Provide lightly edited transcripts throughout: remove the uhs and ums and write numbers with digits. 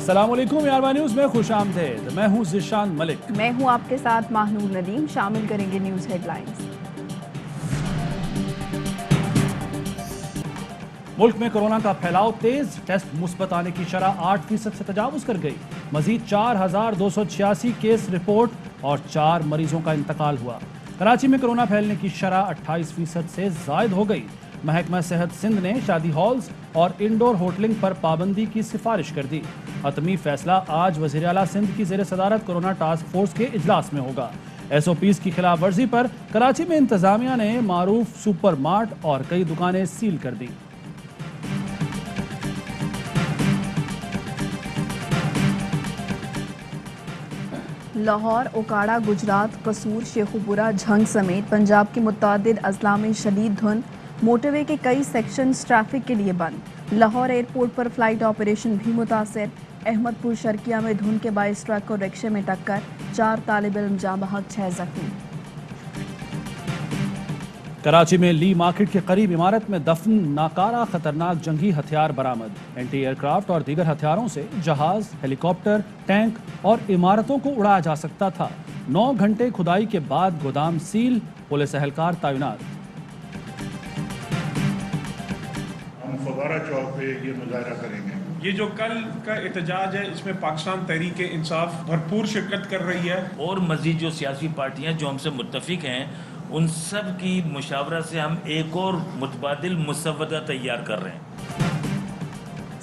अस्सलाम वालेकुम यारवा न्यूज़ में खुश आमदेद। मैं हूँ ज़िशान मलिक। मैं हूँ आपके साथ माहनूर नदीम। शामिल करेंगे न्यूज़ हेडलाइंस। मुल्क में कोरोना का फैलाव तेज, टेस्ट मुस्बत आने की शरह 8% से तजावुज कर गई। मजीद 4286 केस रिपोर्ट और 4 मरीजों का इंतकाल हुआ। कराची में कोरोना फैलने की शरह 28% से जायद हो गई। महकमा सेहत सिंध ने शादी हॉल्स और इंडोर होटलिंग पर पाबंदी की सिफारिश कर दी। हतमी फैसला आज वज़ीर आला सिंध की ज़ेर सदारत कोरोना टास्क फोर्स के इजलास में होगा। SOPs की खिलाफ वर्जी पर कराची में इंतजामिया ने मारूफ सुपर मार्ट और कई दुकानें सील कर दी। लाहौर, ओकाड़ा, गुजरात, कसूर, शेखुपुरा, झंग समेत पंजाब के मुतअद्दिद अजला में शदीद धुंध। मोटरवे के कई सेक्शंस ट्रैफिक के लिए बंद। लाहौर एयरपोर्ट पर फ्लाइट ऑपरेशन भी मुतासर। अहमदपुर शर्किया में धुंध के बाइस ट्रक और रिक्शे में टक्कर, 4 तालिब इल्म जाँ बहक, 6 जख्मी। कराची में ली मार्केट के करीब इमारत में दफन नाकारा खतरनाक जंगी हथियार बरामद। एंटी एयरक्राफ्ट और दीगर हथियारों से जहाज, हेलीकॉप्टर, टैंक और इमारतों को उड़ाया जा सकता था। 9 घंटे खुदाई के बाद गोदाम सील, पुलिस एहलकार तैनात। हम फवारा चौक पे ये मुजाहरा करेंगे। ये जो कल का एहतजाज है, इसमें पाकिस्तान तहरीक इंसाफ भरपूर शिरकत कर रही है और मजीद जो सियासी पार्टियां जो हमसे मुत्तफिक हैं उन सब की मुशावरा से हम एक और मुतबादिल मुसव्वदा तैयार कर रहे हैं।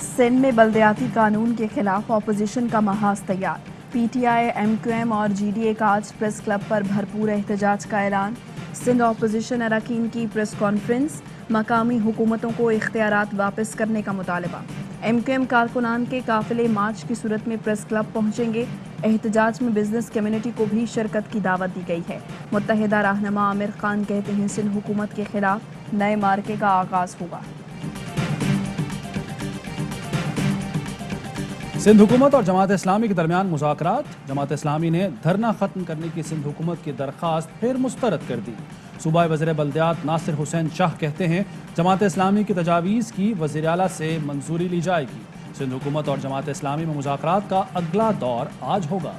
सिंध में बल्दियाती कानून के खिलाफ अपोजिशन का महाज तैयार। PTI, MQM और GDA का आज प्रेस क्लब पर भरपूर एहतजाज का ऐलान। सिंध अपोजिशन अरकान की प्रेस कॉन्फ्रेंस। मकामी हुकूमतों को इख्तियारात वापस करने का मुतालबा। MQM कारकुनान के काफिले मार्च की सूरत में प्रेस क्लब पहुंचेंगे। एहतजाज में बिजनेस कम्युनिटी को भी शिरकत की दावत दी गई है। मुत्तहिदा रहनुमा आमिर खान कहते हैं सिंध हुकूमत के खिलाफ नए मार्के का आगाज होगा। सिंध हुकूमत और जमात इस्लामी के दरमियान मुज़ाकरात। जमात इस्लामी ने धरना खत्म करने की सिंध हुकूमत की दरख्वास्त फिर मुस्तरद कर दी। सूबाई वज़ीर बल्दियात नासिर हुसैन शाह कहते हैं जमात इस्लामी की तजावीज़ की वज़ीर आला से मंजूरी ली जाएगी। सिंध हुकूमत और जमात इस्लामी में मुज़ाकरात का अगला दौर आज होगा।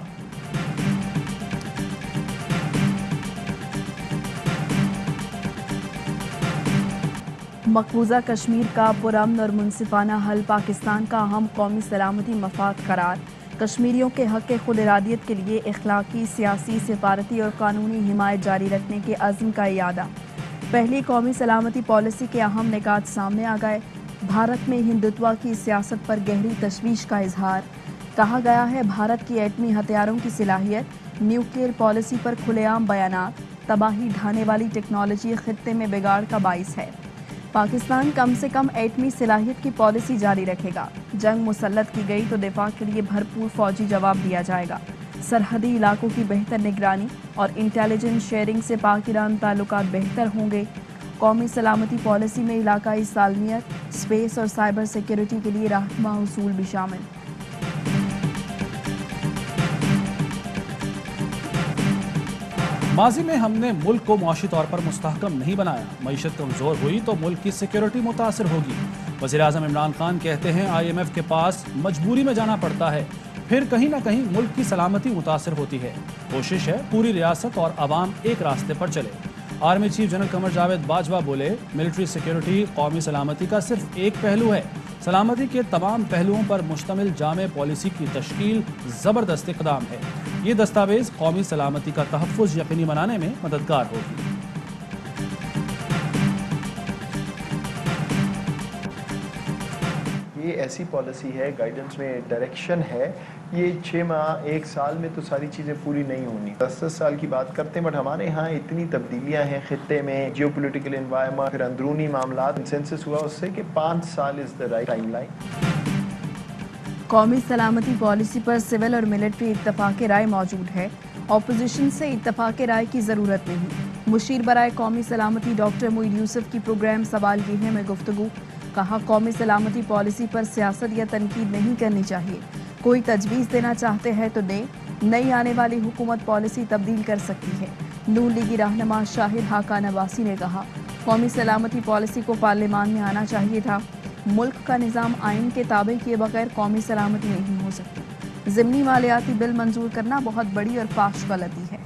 मकबूजा कश्मीर का पुरअमन और मुनसिफाना हल पाकिस्तान का अहम कौमी सलामती मफाद करार। कश्मीरियों के हक़ खुद इरादियत के लिए इखलाकी, सियासी, सिफारती और कानूनी हिमायत जारी रखने के अज़्म का इयादा। पहली कौमी सलामती पॉलिसी के अहम निकात सामने आ गए। भारत में हिंदुत्व की सियासत पर गहरी तशवीश का इजहार। कहा गया है भारत की एटमी हथियारों की सलाहियत, न्यूक्लियर पॉलिसी पर खुलेआम बयानात, तबाही ढाने वाली टेक्नोलॉजी खित्ते में बिगाड़ का बाइस है। पाकिस्तान कम से कम एटमी सलाहियत की पॉलिसी जारी रखेगा। जंग मुसल्लत की गई तो दिफा के लिए भरपूर फौजी जवाब दिया जाएगा। सरहदी इलाकों की बेहतर निगरानी और इंटेलिजेंस शेयरिंग से पाक ईरान ताल्लुकात बेहतर होंगे। कौमी सलामती पॉलिसी में इलाकाई सालमियत, स्पेस और साइबर सिक्योरिटी के लिए रहनुमा उसूल भी शामिल। माजी में हमने मुल्क को मुआशी तौर पर मुस्तहकम नहीं बनाया। मईशत कमज़ोर हुई तो मुल्क की सिक्योरिटी मुतासर होगी। वज़ीर आज़म इमरान खान कहते हैं IMF के पास मजबूरी में जाना पड़ता है, फिर कहीं ना कहीं मुल्क की सलामती मुतासर होती है। कोशिश है पूरी रियासत और आवाम एक रास्ते पर चले। Army chief general Qamar Javed Bajwa बोले मिलिट्री सिक्योरिटी कौमी सलामती का सिर्फ एक पहलू है। सलामती के तमाम पहलुओं पर मुश्तमिल जामे पॉलिसी की तश्कील ज़बरदस्त इक़दाम है। ये दस्तावेज़ कौमी सलामती का तहफ़्फ़ुज़ यकीनी बनाने में मददगार होगी। ये ऐसी पॉलिसी है, गाइडेंस में डायरेक्शन है। ये 6 माह 1 साल में तो सारी चीज़ें पूरी नहीं होनी, 10-10 साल की बात करते हैं। बट हमारे यहाँ इतनी तब्दीलियाँ हैं खित्ते में, जियो पोलिटिकल इन्वायरमेंट, फिर अंदरूनी मामला, कंसेंसस हुआ उससे कि 5 साल is the right time line. कौमी सलामती पॉलिसी पर सिविल और मिलिट्री इत्तफाक राय मौजूद है। अपोजिशन से इत्तफाक राय की ज़रूरत नहीं। मुशीर बराए कौमी सलामती डॉक्टर मोईन यूसुफ की प्रोग्राम सवाल ये है में गुफ्तगू। कहा कौमी सलामती पॉलिसी पर सियासत या तनकीद नहीं करनी चाहिए। कोई तजवीज़ देना चाहते हैं तो दे। नई आने वाली हुकूमत पॉलिसी तब्दील कर सकती है। नून लीगी रहनुमा शाहिद हाकान अब्बासी ने कहा कौमी सलामती पॉलिसी को पार्लियामान में आना चाहिए था। मुल्क का निज़ाम आइन के ताबे किए बगैर कौमी सलामती नहीं हो सकती। ज़िमनी मालियाती बिल मंजूर करना बहुत बड़ी और फाश गलती है।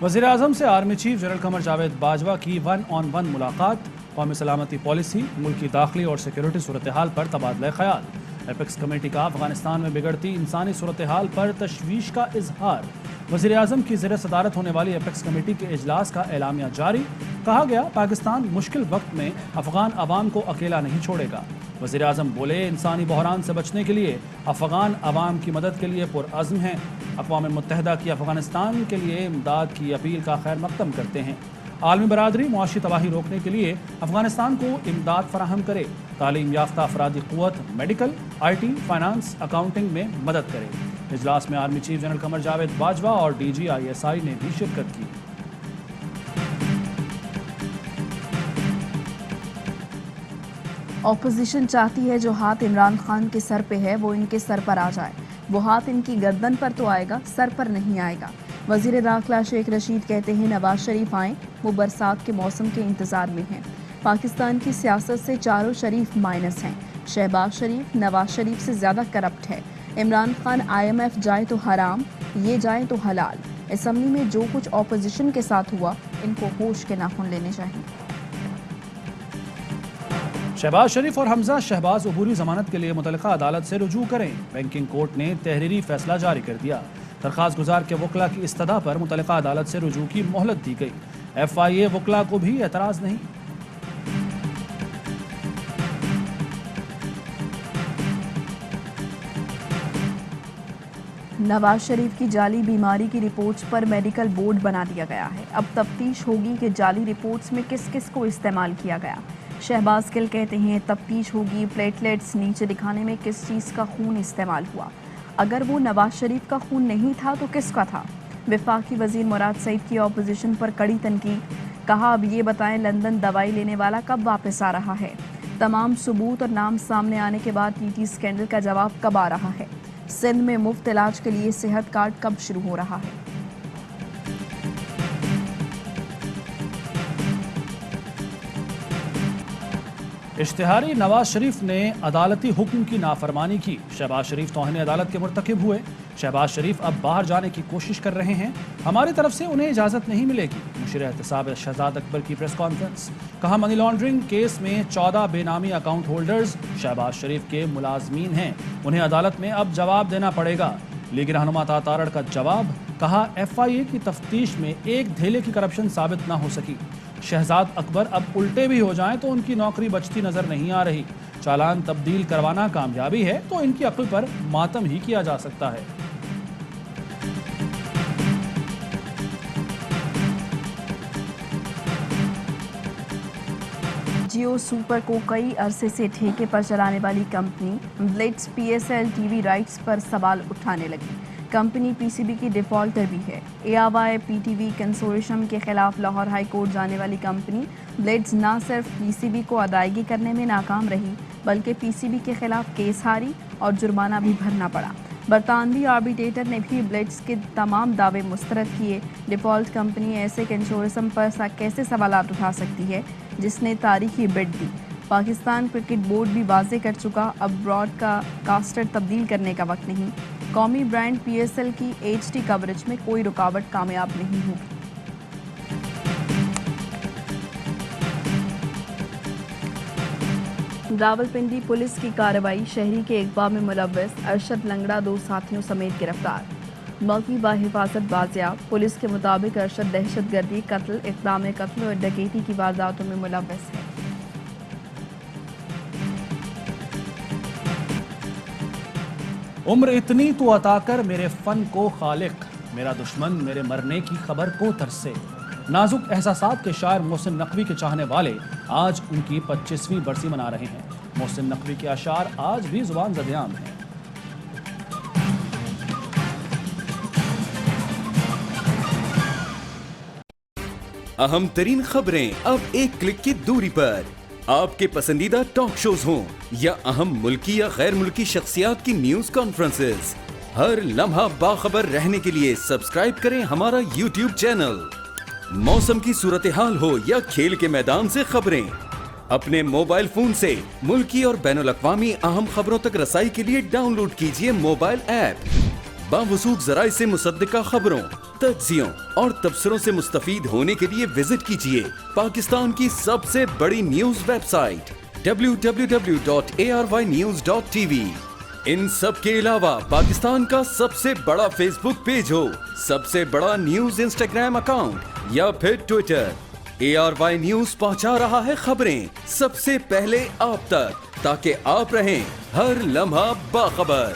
वज़ीर आज़म से army chief general Qamar Javed Bajwa की 1-on-1 मुलाकात, कौमी सलामती पॉलिसी, मुल्क की दाखिली और सिक्योरिटी सूरत हाल पर तबादला ख्याल। एपेक्स कमेटी का अफगानिस्तान में बिगड़ती इंसानी सूरत हाल पर तशवीश का इजहार। वज़ीर आज़म की ज़ेर सदारत होने वाली एपेक्स कमेटी के इजलास का एलामिया जारी। कहा गया, पाकिस्तान मुश्किल वक्त में अफगान अवाम को अकेला नहीं छोड़ेगा। वज़ीर आज़म बोले, इंसानी बहरान से बचने के लिए अफगान अवाम की मदद के लिए पुरअज़्म हैं। अक़वाम मुत्तहिदा की अफगानिस्तान के लिए इमदाद की अपील का खैर मक़दम करते हैं। आलमी बरादरी मुआशी तबाही रोकने के लिए अफगानिस्तान को इमदाद फराहम करे। तालीम याफ्ता अफरादी क़ुव्वत मेडिकल, IT, फाइनेंस, अकाउंटिंग में मदद करे। इजलास में army chief general Qamar Javed Bajwa और DG ISI ने भी शिरकत की। ऑपोजिशन चाहती है जो हाथ इमरान खान के सर पे है वो इनके सर पर आ जाए। वो हाथ इनकी गर्दन पर तो आएगा, सर पर नहीं आएगा। वज़ीर दाखिला शेख रशीद कहते हैं नवाज शरीफ आएँ, वो बरसात के मौसम के इंतज़ार में हैं। पाकिस्तान की सियासत से चारों शरीफ माइनस हैं। शहबाज शरीफ नवाज शरीफ से ज़्यादा करप्ट है। इमरान खान IMF जाए तो हराम, ये जाए तो हलाल। असम्बली में जो कुछ ऑपोजिशन के साथ हुआ, इनको होश के नाखून लेने चाहिए। शहबाज शरीफ और हमजा शहबाज अबूरी जमानत के लिए मुतल्लिका अदालत से रुजू करें। बैंकिंग कोर्ट ने तहरीरी फैसला जारी कर दिया। दरख्वास्त गुजार के वकला की इस्तदा पर मुतल्लिका अदालत से रुजू की मोहलत दी गई। FIA वकला को भी एतराज़ नहीं। नवाज शरीफ की जाली बीमारी की रिपोर्ट्स पर मेडिकल बोर्ड बना दिया गया है। अब तफ्तीश होगी कि जाली रिपोर्ट्स में किस किस को इस्तेमाल किया गया। शहबाज गिल कहते हैं तफ्तीश होगी प्लेटलेट्स नीचे दिखाने में किस चीज़ का खून इस्तेमाल हुआ। अगर वो नवाज शरीफ का खून नहीं था तो किसका था। वफाकी वज़ीर मुराद सईद की ऑपोजिशन पर कड़ी तनकीद। कहा, अब ये बताएं लंदन दवाई लेने वाला कब वापस आ रहा है। तमाम सबूत और नाम सामने आने के बाद TT स्कैंडल का जवाब कब आ रहा है। सिंध में मुफ्त इलाज के लिए सेहत कार्ड कब शुरू हो रहा है। इश्तिहारी नवाज शरीफ ने अदालती हुक्म की नाफरमानी की। शहबाज शरीफ तौहीन अदालत के मुर्तकिब हुए। शहबाज शरीफ अब बाहर जाने की कोशिश कर रहे हैं। हमारी तरफ से उन्हें इजाज़त नहीं मिलेगी। मुशीर एहतसाब शहजाद अकबर की प्रेस कॉन्फ्रेंस। कहा, मनी लॉन्ड्रिंग केस में 14 बेनामी अकाउंट होल्डर्स शहबाज शरीफ के मुलाजमीन हैं। उन्हें अदालत में अब जवाब देना पड़ेगा। लीगी रहनुमा तारड़ का जवाब। कहा, FIA की तफ्तीश में एक धेले की करप्शन साबित ना हो सकी। शहजाद अकबर अब उल्टे भी हो जाएं तो उनकी नौकरी बचती नजर नहीं आ रही। चालान तब्दील करवाना कामयाबी है तो इनकी अक्ल पर मातम ही किया जा सकता है। जियो सुपर को कई अरसे से ठेके पर चलाने वाली company Blitz PSL TV rights पर सवाल उठाने लगी। कंपनी PCB की डिफ़ॉल्टर भी है। AWI PTV कंसोर्शियम के खिलाफ लाहौर हाई कोर्ट जाने वाली कंपनी ब्लिट्स न सिर्फ PCB को अदायगी करने में नाकाम रही बल्कि PCB के खिलाफ केस हारी और जुर्माना भी भरना पड़ा। बरतानवी आर्बिट्रेटर ने भी ब्लिट्स के तमाम दावे मुस्तरद किए। डिफ़ॉल्ट कंपनी ऐसे कंसोर्शियम पर कैसे सवालात उठा सकती है जिसने तारीखी बिड दी। पाकिस्तान क्रिकेट बोर्ड भी वाजे कर चुका, अब ब्रॉडकास्टर तब्दील करने का वक्त नहीं। कौमी ब्रांड PSL की HD कवरेज में कोई रुकावट कामयाब नहीं होगी। रावलपिंडी पुलिस की कार्रवाई। शहरी के अगवा में मुलव्वस अरशद लंगड़ा 2 साथियों समेत गिरफ्तार। मौकी बाहिफाजत बाजियाब। पुलिस के मुताबिक अरशद दहशतगर्दी, कत्ल, इक़दाम कत्ल और डकैती की वारदातों में मुलव्वस है। उम्र इतनी तो अता कर मेरे फन को खालिक, मेरा दुश्मन मेरे मरने की खबर को तरसे। नाजुक एहसासात के शायर मोहसिन नकवी के चाहने वाले आज उनकी 25वीं बरसी मना रहे हैं। मोहसिन नकवी के अशार आज भी जुबान ज़देआम हैं। अहम तरीन खबरें अब एक क्लिक की दूरी पर। आपके पसंदीदा टॉक शोज हों या अहम मुल्की या गैर मुल्की शख्सियात की न्यूज कॉन्फ्रेंसेस, हर लम्हा बाखबर रहने के लिए सब्सक्राइब करें हमारा YouTube चैनल। मौसम की सूरत हाल हो या खेल के मैदान से खबरें, अपने मोबाइल फोन से मुल्की और बैनुल-अक़वामी अहम खबरों तक रसाई के लिए डाउनलोड कीजिए मोबाइल ऐप। बावसूख ज़राए से मुसद्दिक़ा खबरों, तज्ज़ियों और तबसरों से मुस्तफ़ीद होने के लिए विजिट कीजिए पाकिस्तान की सबसे बड़ी न्यूज़ वेबसाइट www.arYnews.tv। इन सब के अलावा पाकिस्तान का सबसे बड़ा फेसबुक पेज हो, सबसे बड़ा न्यूज़ इंस्टाग्राम अकाउंट या फिर ट्विटर, ARY न्यूज़ पहुंचा रहा है खबरें सबसे पहले आप तक, ताकि आप रहें हर लम्हा बाखबर।